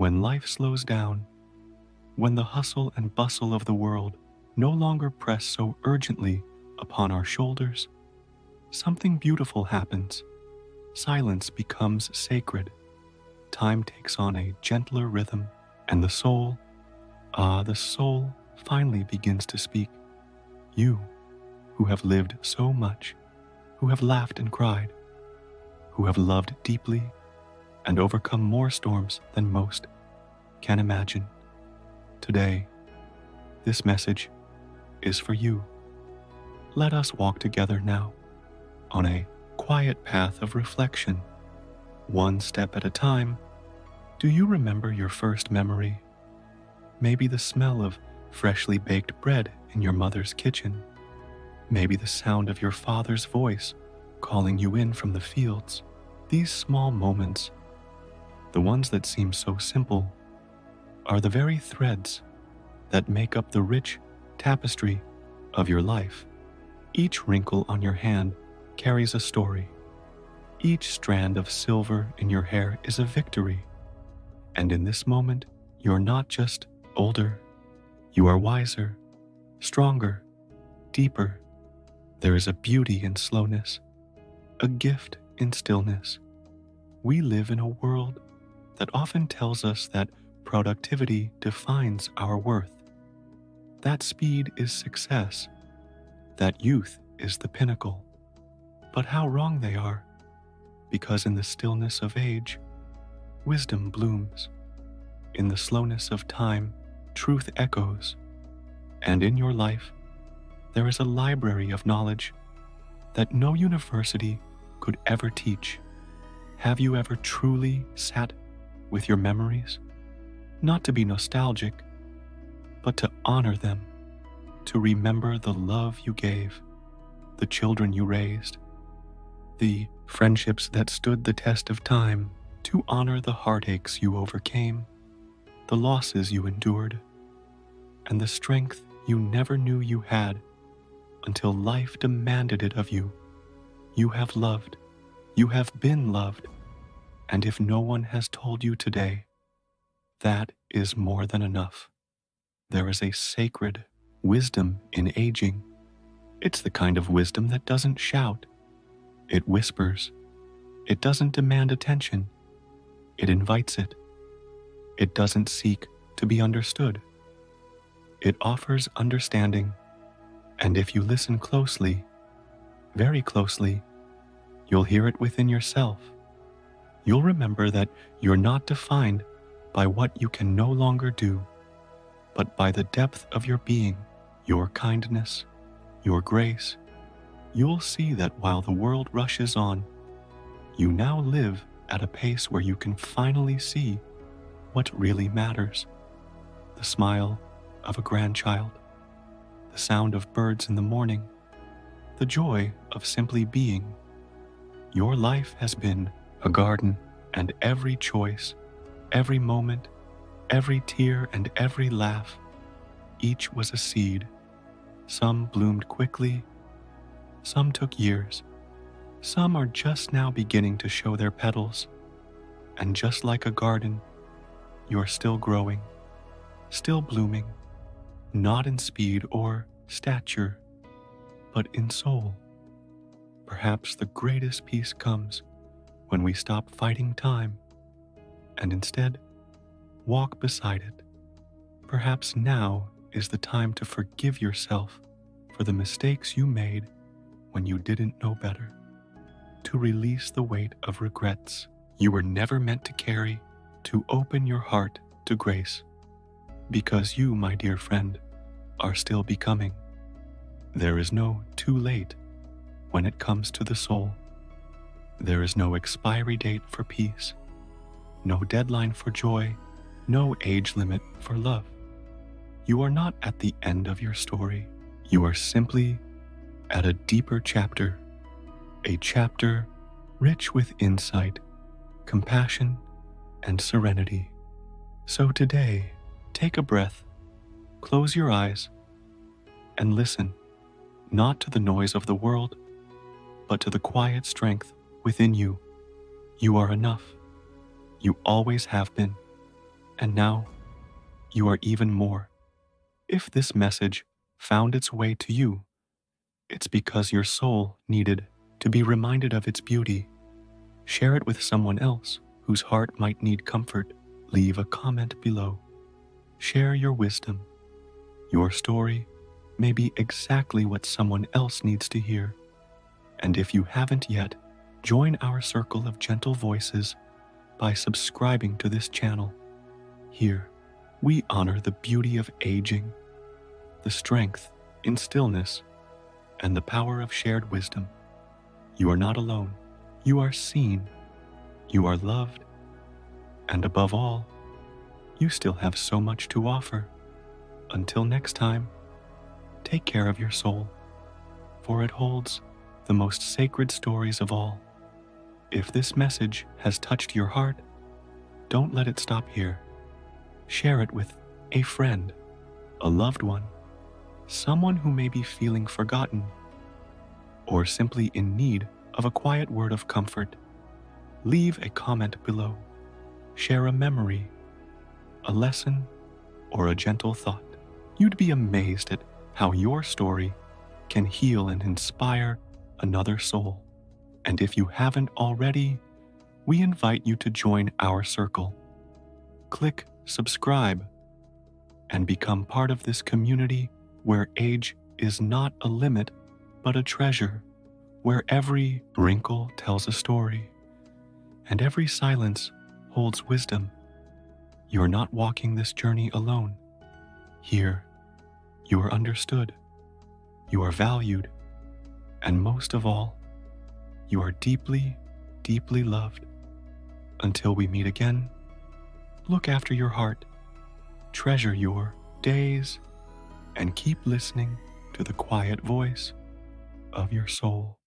When life slows down, when the hustle and bustle of the world no longer press so urgently upon our shoulders, something beautiful happens. Silence becomes sacred. Time takes on a gentler rhythm, and the soul finally begins to speak. You, who have lived so much, who have laughed and cried, who have loved deeply and overcome more storms than most can imagine. Today, this message is for you. Let us walk together now on a quiet path of reflection, one step at a time. Do you remember your first memory? Maybe the smell of freshly baked bread in your mother's kitchen. Maybe the sound of your father's voice calling you in from the fields. These small moments, the ones that seem so simple, are the very threads that make up the rich tapestry of your life. Each wrinkle on your hand carries a story. Each strand of silver in your hair is a victory. And in this moment, you're not just older, you are wiser, stronger, deeper. There is a beauty in slowness, a gift in stillness. We live in a world that often tells us that productivity defines our worth, that speed is success, that youth is the pinnacle. But how wrong they are, because in the stillness of age, wisdom blooms. In the slowness of time, truth echoes. And in your life, there is a library of knowledge that no university could ever teach. Have you ever truly sat with your memories? Not to be nostalgic, but to honor them, to remember the love you gave, the children you raised, the friendships that stood the test of time, to honor the heartaches you overcame, the losses you endured, and the strength you never knew you had until life demanded it of you. You have loved, you have been loved, and if no one has told you today, that is more than enough. There is a sacred wisdom in aging. It's the kind of wisdom that doesn't shout. It whispers. It doesn't demand attention. It invites it. It doesn't seek to be understood. It offers understanding. And if you listen closely, very closely, you'll hear it within yourself. You'll remember that you're not defined by what you can no longer do, but by the depth of your being, your kindness, your grace. You'll see that while the world rushes on, you now live at a pace where you can finally see what really matters. The smile of a grandchild, the sound of birds in the morning, the joy of simply being. Your life has been a garden, and every choice, every moment, every tear and every laugh, each was a seed. Some bloomed quickly, some took years, some are just now beginning to show their petals. And just like a garden, you're still growing, still blooming, not in speed or stature, but in soul. Perhaps the greatest peace comes when we stop fighting time and instead walk beside it. Perhaps now is the time to forgive yourself for the mistakes you made when you didn't know better, to release the weight of regrets you were never meant to carry, to open your heart to grace, because you, my dear friend, are still becoming. There is no too late when it comes to the soul. There is no expiry date for peace, no deadline for joy, no age limit for love. You are not at the end of your story. You are simply at a deeper chapter, a chapter rich with insight, compassion, and serenity. So today, take a breath, close your eyes, and listen, not to the noise of the world, but to the quiet strength within you. You are enough. You always have been, And now, you are even more. If this message found its way to you, it's because your soul needed to be reminded of its beauty. Share it with someone else whose heart might need comfort. Leave a comment below. Share your wisdom. Your story may be exactly what someone else needs to hear. And if you haven't yet, join our circle of gentle voices by subscribing to this channel. Here, we honor the beauty of aging, the strength in stillness, and the power of shared wisdom. You are not alone. You are seen. You are loved. And above all, you still have so much to offer. Until next time, take care of your soul, for it holds the most sacred stories of all. If this message has touched your heart, don't let it stop here. Share it with a friend, a loved one, someone who may be feeling forgotten, or simply in need of a quiet word of comfort. Leave a comment below. Share a memory, a lesson, or a gentle thought. You'd be amazed at how your story can heal and inspire another soul. And if you haven't already, we invite you to join our circle. Click subscribe and become part of this community where age is not a limit but a treasure, where every wrinkle tells a story and every silence holds wisdom. You're not walking this journey alone. Here, you are understood, you are valued, and most of all, you are deeply, deeply loved. Until we meet again, look after your heart, treasure your days, and keep listening to the quiet voice of your soul.